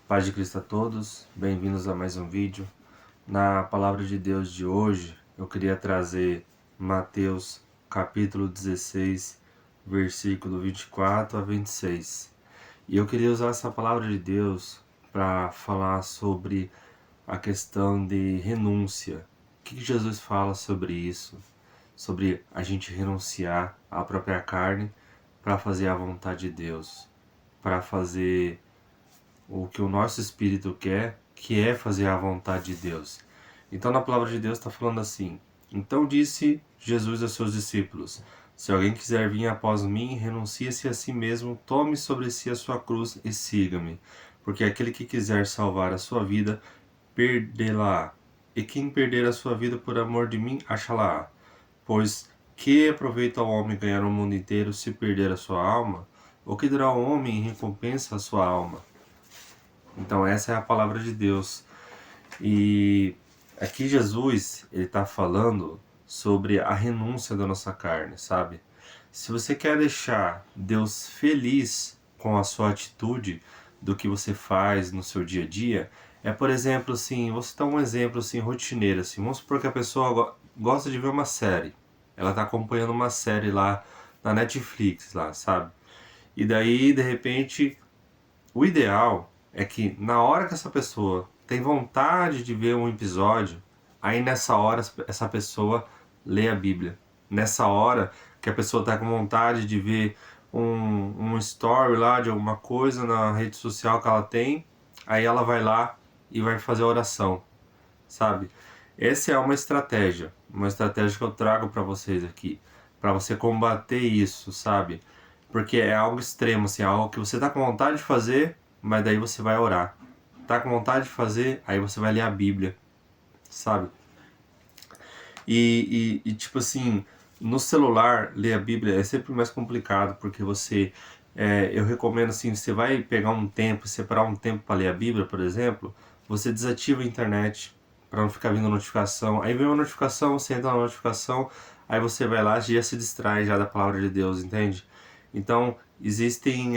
Paz de Cristo a todos, bem-vindos a mais um vídeo. Na palavra de Deus de hoje, eu queria trazer Mateus capítulo 16, versículo 24 a 26. E eu queria usar essa palavra de Deus para falar sobre a questão de renúncia. O que Jesus fala sobre isso? Sobre a gente renunciar à própria carne para fazer a vontade de Deus, para fazer o que o nosso espírito quer, que é fazer a vontade de Deus. Então, na palavra de Deus está falando assim: então disse Jesus aos seus discípulos: se alguém quiser vir após mim, renuncie-se a si mesmo, tome sobre si a sua cruz e siga-me. Porque aquele que quiser salvar a sua vida, perdê-la. E quem perder a sua vida por amor de mim, achá-la. Pois que aproveita o homem ganhar o mundo inteiro se perder a sua alma? O que dará o homem em recompensa a sua alma? Então essa é a palavra de Deus. E aqui Jesus, ele está falando sobre a renúncia da nossa carne, sabe? Se você quer deixar Deus feliz com a sua atitude do que você faz no seu dia a dia, por exemplo, assim, vou citar um exemplo assim, rotineiro, assim, vamos supor que a pessoa gosta de ver uma série. Ela está acompanhando uma série lá na Netflix, lá, sabe? E daí, de repente, o ideal é que na hora que essa pessoa tem vontade de ver um episódio, aí nessa hora essa pessoa lê a Bíblia. Nessa hora que a pessoa está com vontade de ver um story lá de alguma coisa na rede social que ela tem, aí ela vai lá e vai fazer a oração, sabe? Essa é uma estratégia que eu trago para vocês aqui, para você combater isso, sabe? Porque é algo extremo, assim, algo que você tá com vontade de fazer, mas daí você vai orar. Tá com vontade de fazer, aí você vai ler a Bíblia, sabe? Tipo assim, no celular, ler a Bíblia é sempre mais complicado, porque eu recomendo assim, você vai pegar um tempo, separar um tempo para ler a Bíblia, por exemplo, você desativa a internet, para não ficar vindo notificação. Aí vem uma notificação, você entra na notificação, aí você vai lá e já se distrai já da palavra de Deus, entende? Então, existem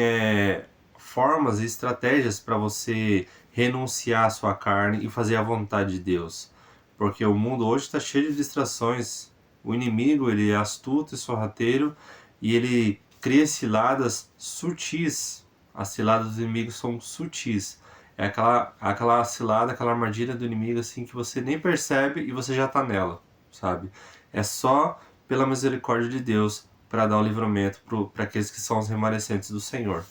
formas e estratégias para você renunciar à sua carne e fazer a vontade de Deus. Porque o mundo hoje está cheio de distrações. O inimigo, ele é astuto e sorrateiro e ele cria ciladas sutis. As ciladas do inimigo são sutis. É aquela cilada, aquela armadilha do inimigo assim que você nem percebe e você já está nela, sabe? É só pela misericórdia de Deus para dar o livramento para aqueles que são os remanescentes do Senhor.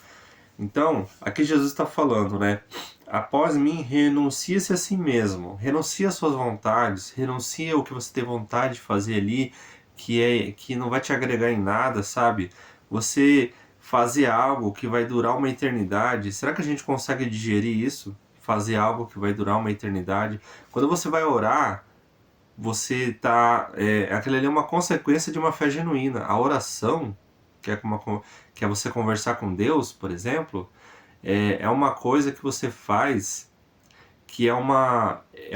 Então, aqui Jesus está falando, né? Após mim, renuncie-se a si mesmo. Renuncie às suas vontades, renuncie ao que você tem vontade de fazer ali, que não vai te agregar em nada, sabe? Você fazer algo que vai durar uma eternidade. Será que a gente consegue digerir isso? Fazer algo que vai durar uma eternidade? Quando você vai orar, você tá. Aquilo ali é uma consequência de uma fé genuína. A oração, que é você conversar com Deus, por exemplo, é uma coisa que você faz que é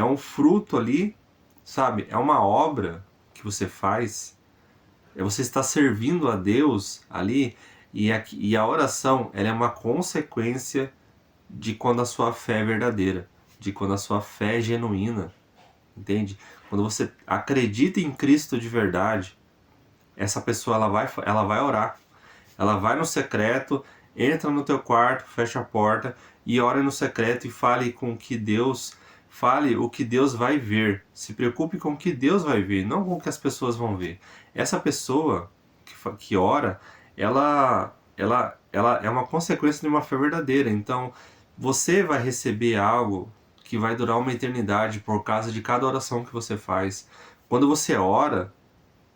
um fruto ali, sabe? É uma obra que você faz. Você está servindo a Deus ali e a oração ela é uma consequência de quando a sua fé é verdadeira, de quando a sua fé é genuína, entende? Quando você acredita em Cristo de verdade, essa pessoa ela vai orar. Ela vai no secreto, entra no teu quarto, fecha a porta e ora no secreto e fale o que Deus vai ver. Se preocupe com o que Deus vai ver, não com o que as pessoas vão ver. Essa pessoa que ora, ela é uma consequência de uma fé verdadeira. Então, você vai receber algo que vai durar uma eternidade por causa de cada oração que você faz. Quando você ora,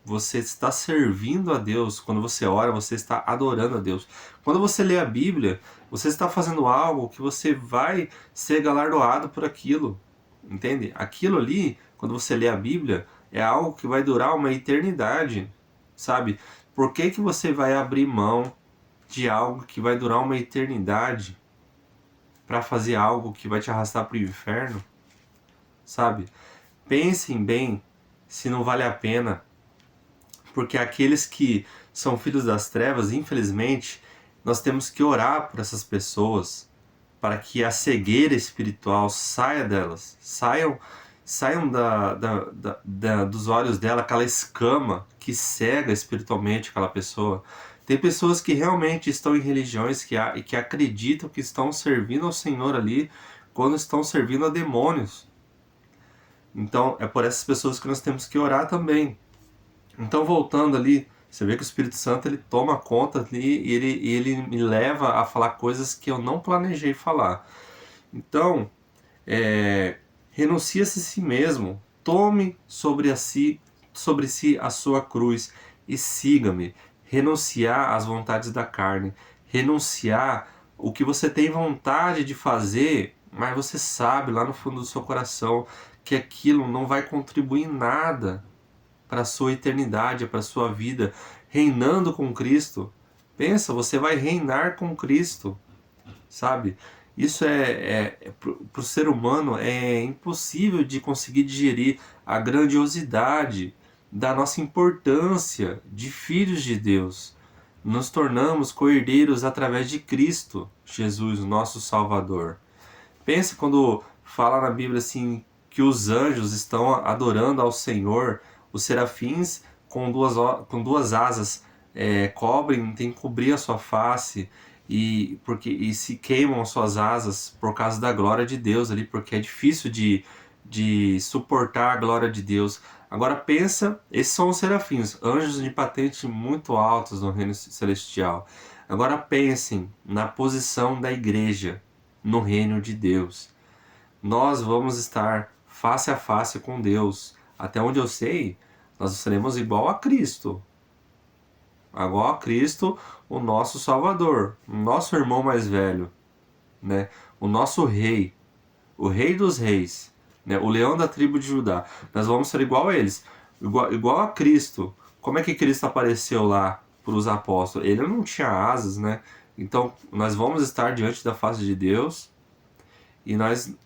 você está servindo a Deus. Quando você ora, você está adorando a Deus. Quando você lê a Bíblia, você está fazendo algo que você vai ser galardoado por aquilo. Entende? Aquilo ali, quando você lê a Bíblia, é algo que vai durar uma eternidade. Sabe? Por que que você vai abrir mão de algo que vai durar uma eternidade para fazer algo que vai te arrastar para o inferno? Sabe? Pensem bem se não vale a pena. Porque aqueles que são filhos das trevas, infelizmente, nós temos que orar por essas pessoas para que a cegueira espiritual saia delas, saiam dos olhos dela aquela escama que cega espiritualmente aquela pessoa. Tem pessoas que realmente estão em religiões que acreditam que estão servindo ao Senhor ali, quando estão servindo a demônios. Então é por essas pessoas que nós temos que orar também. Então, voltando ali, você vê que o Espírito Santo ele toma conta ali e ele me leva a falar coisas que eu não planejei falar. Então, renuncie-se a si mesmo, tome sobre si a sua cruz e siga-me. Renunciar às vontades da carne, renunciar o que você tem vontade de fazer, mas você sabe lá no fundo do seu coração que aquilo não vai contribuir em nada para a sua eternidade, para a sua vida, reinando com Cristo. Pensa, você vai reinar com Cristo, sabe? Isso para o ser humano é impossível de conseguir digerir a grandiosidade da nossa importância de filhos de Deus. Nos tornamos co-herdeiros através de Cristo, Jesus, nosso Salvador. Pensa quando fala na Bíblia assim que os anjos estão adorando ao Senhor, os serafins com duas asas cobrem, tem que cobrir a sua face e se queimam as suas asas por causa da glória de Deus ali, porque é difícil de suportar a glória de Deus. Agora pensa, esses são os serafins, anjos de patente muito altos no reino celestial. Agora pensem na posição da igreja no reino de Deus. Nós vamos estar face a face com Deus. Até onde eu sei, nós seremos igual a Cristo. Igual a Cristo, o nosso Salvador, o nosso irmão mais velho, né? O nosso rei, o rei dos reis, né? O leão da tribo de Judá. Nós vamos ser igual a eles, igual a Cristo. Como é que Cristo apareceu lá para os apóstolos? Ele não tinha asas, né? Então, nós vamos estar diante da face de Deus e nós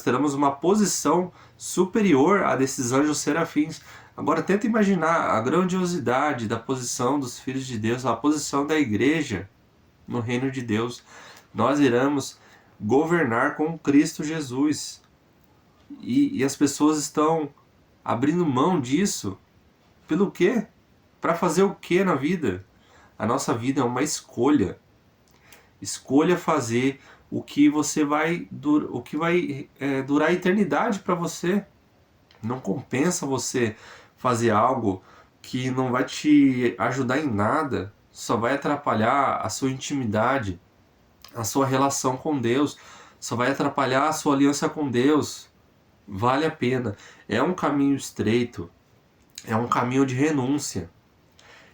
teremos uma posição superior a desses anjos serafins. Agora tenta imaginar a grandiosidade da posição dos filhos de Deus, a posição da igreja no reino de Deus. Nós iremos governar com Cristo Jesus. E as pessoas estão abrindo mão disso. Pelo quê? Para fazer o quê na vida? A nossa vida é uma escolha. Escolha fazer o que vai durar a eternidade para você. Não compensa você fazer algo que não vai te ajudar em nada, só vai atrapalhar a sua intimidade, a sua relação com Deus, só vai atrapalhar a sua aliança com Deus. Vale a pena. É um caminho estreito, é um caminho de renúncia.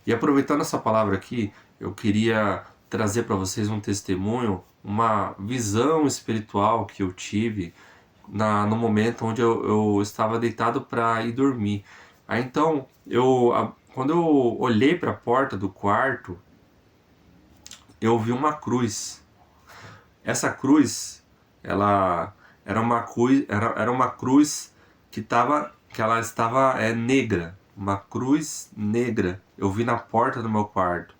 E aproveitando essa palavra aqui, eu queria trazer para vocês um testemunho, uma visão espiritual que eu tive no momento onde eu estava deitado para ir dormir. Aí então, quando eu olhei para a porta do quarto, eu vi uma cruz. Essa cruz, ela era uma cruz que ela estava negra, uma cruz negra. Eu vi na porta do meu quarto.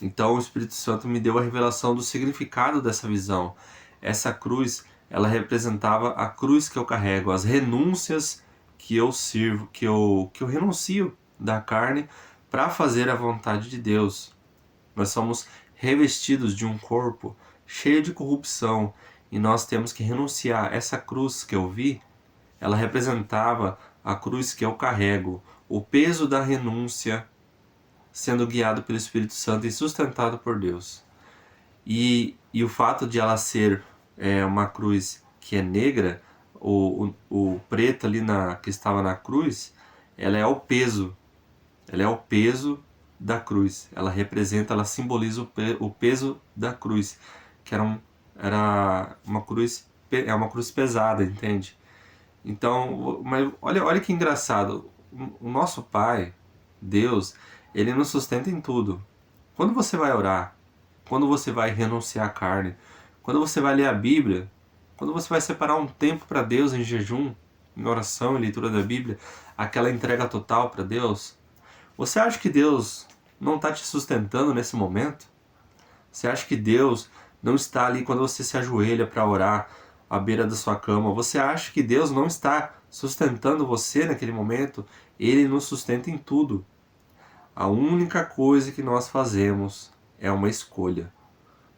Então o Espírito Santo me deu a revelação do significado dessa visão. Essa cruz, ela representava a cruz que eu carrego, as renúncias que eu sirvo, que eu renuncio da carne para fazer a vontade de Deus. Nós somos revestidos de um corpo cheio de corrupção e nós temos que renunciar. Essa cruz que eu vi, ela representava a cruz que eu carrego, o peso da renúncia sendo guiado pelo Espírito Santo e sustentado por Deus. E o fato de ela ser uma cruz que é negra, o preto ali que estava na cruz, ela é o peso da cruz. Ela simboliza o peso da cruz, que era uma cruz, é uma cruz pesada, entende? Então, mas olha que engraçado, o nosso Pai, Deus, Ele nos sustenta em tudo. Quando você vai orar, quando você vai renunciar à carne, quando você vai ler a Bíblia, quando você vai separar um tempo para Deus em jejum, em oração, em leitura da Bíblia, aquela entrega total para Deus, você acha que Deus não está te sustentando nesse momento? Você acha que Deus não está ali quando você se ajoelha para orar à beira da sua cama. Você acha que Deus não está sustentando você naquele momento? Ele nos sustenta em tudo. A única coisa que nós fazemos é uma escolha.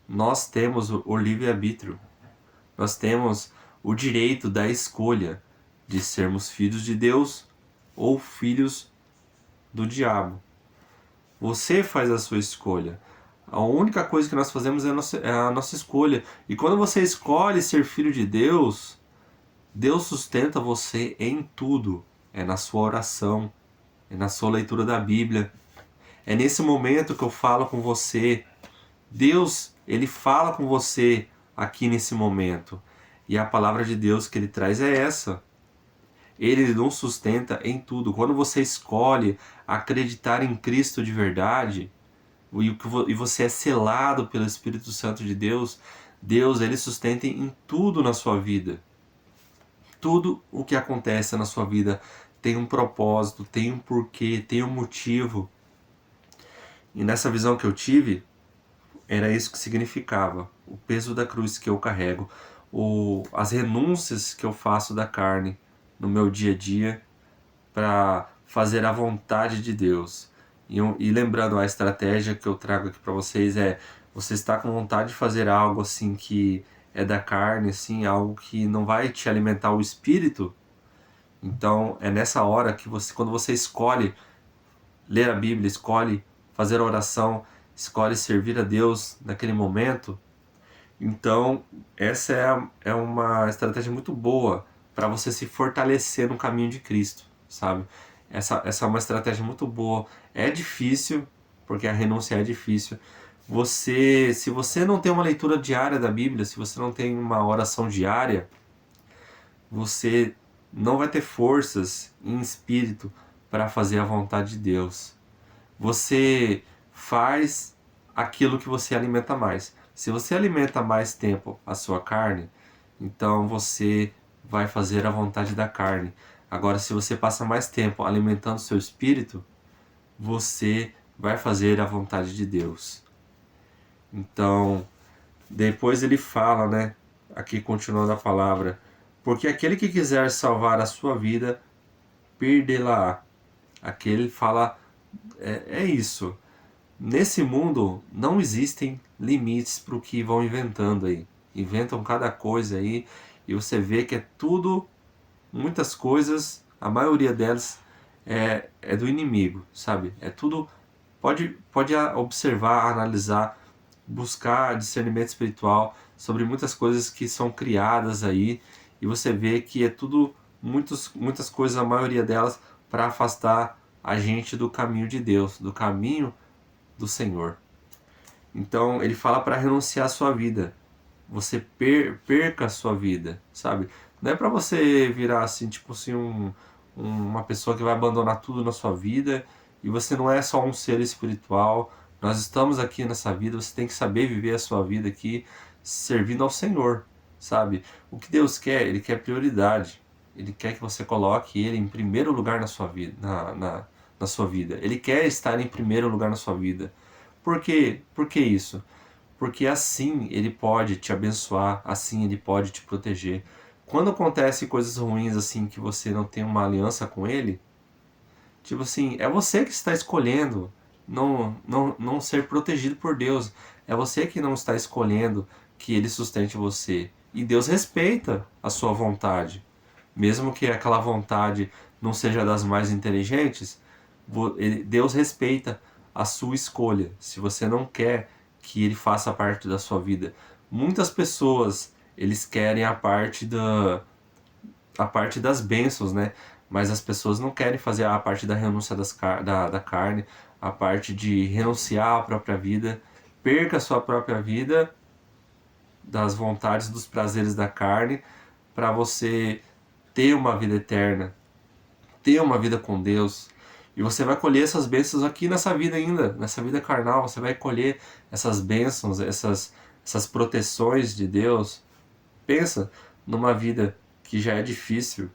Nós temos o livre-arbítrio. Nós temos o direito da escolha de sermos filhos de Deus ou filhos do diabo. Você faz a sua escolha. A única coisa que nós fazemos é a nossa escolha. E quando você escolhe ser filho de Deus, Deus sustenta você em tudo. É na sua oração, é na sua leitura da Bíblia. É nesse momento que eu falo com você. Deus, Ele fala com você aqui nesse momento. E a palavra de Deus que Ele traz é essa. Ele nos sustenta em tudo. Quando você escolhe acreditar em Cristo de verdade, e você é selado pelo Espírito Santo de Deus, Deus Ele sustenta em tudo na sua vida. Tudo o que acontece na sua vida tem um propósito, tem um porquê, tem um motivo. E nessa visão que eu tive, era isso que significava. O peso da cruz que eu carrego, as renúncias que eu faço da carne no meu dia a dia para fazer a vontade de Deus. E lembrando, a estratégia que eu trago aqui para vocês é: você está com vontade de fazer algo assim que é da carne, assim, algo que não vai te alimentar o espírito. Então é nessa hora que quando você escolhe ler a Bíblia, escolhe fazer a oração, escolhe servir a Deus naquele momento, então essa é uma estratégia muito boa para você se fortalecer no caminho de Cristo, sabe? Essa é uma estratégia muito boa. É difícil, porque a renúncia é difícil. Se você não tem uma leitura diária da Bíblia, se você não tem uma oração diária, você não vai ter forças em espírito para fazer a vontade de Deus. Você faz aquilo que você alimenta mais. Se você alimenta mais tempo a sua carne, então você vai fazer a vontade da carne. Agora, se você passa mais tempo alimentando seu espírito, você vai fazer a vontade de Deus. Então, depois ele fala, né? Aqui continuando a palavra: porque aquele que quiser salvar a sua vida, perdê-la-á. Aqui ele fala, é isso. Nesse mundo não existem limites para o que vão inventando aí. Inventam cada coisa aí e você vê que é tudo, muitas coisas, a maioria delas é do inimigo, sabe? É tudo, pode observar, analisar, buscar discernimento espiritual sobre muitas coisas que são criadas aí e você vê que é tudo, muitas coisas, a maioria delas, para afastar a gente do caminho de Deus, do caminho do Senhor. Então ele fala para renunciar à sua vida. Você perca a sua vida, sabe? Não é para você virar assim, tipo assim, uma pessoa que vai abandonar tudo na sua vida e você não é só um ser espiritual. Nós estamos aqui nessa vida, você tem que saber viver a sua vida aqui servindo ao Senhor, sabe? O que Deus quer, Ele quer prioridade. Ele quer que você coloque Ele em primeiro lugar na sua vida, na sua vida. Ele quer estar em primeiro lugar na sua vida. Por quê? Por que isso? Porque assim Ele pode te abençoar, assim Ele pode te proteger. Quando acontecem coisas ruins assim, que você não tem uma aliança com Ele, tipo assim, é você que está escolhendo não ser protegido por Deus. É você que não está escolhendo que Ele sustente você. E Deus respeita a sua vontade. Mesmo que aquela vontade não seja das mais inteligentes, Deus respeita a sua escolha. Se você não quer que Ele faça parte da sua vida. Muitas pessoas, eles querem a parte das bênçãos, né? Mas as pessoas não querem fazer a parte da renúncia da carne, a parte de renunciar à própria vida, perca a sua própria vida das vontades, dos prazeres da carne, para você ter uma vida eterna, ter uma vida com Deus. E você vai colher essas bênçãos aqui nessa vida ainda, nessa vida carnal, você vai colher essas bênçãos, essas proteções de Deus. Pensa numa vida que já é difícil,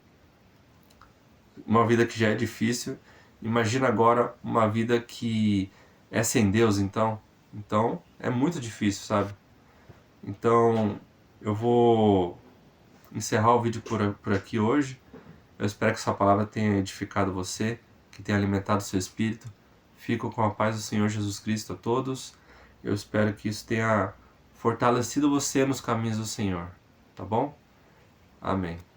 imagina agora uma vida que é sem Deus, então é muito difícil, sabe? Então, eu vou encerrar o vídeo por aqui hoje. Eu espero que essa palavra tenha edificado você, que tenha alimentado seu espírito. Fico com a paz do Senhor Jesus Cristo a todos. Eu espero que isso tenha fortalecido você nos caminhos do Senhor. Tá bom? Amém.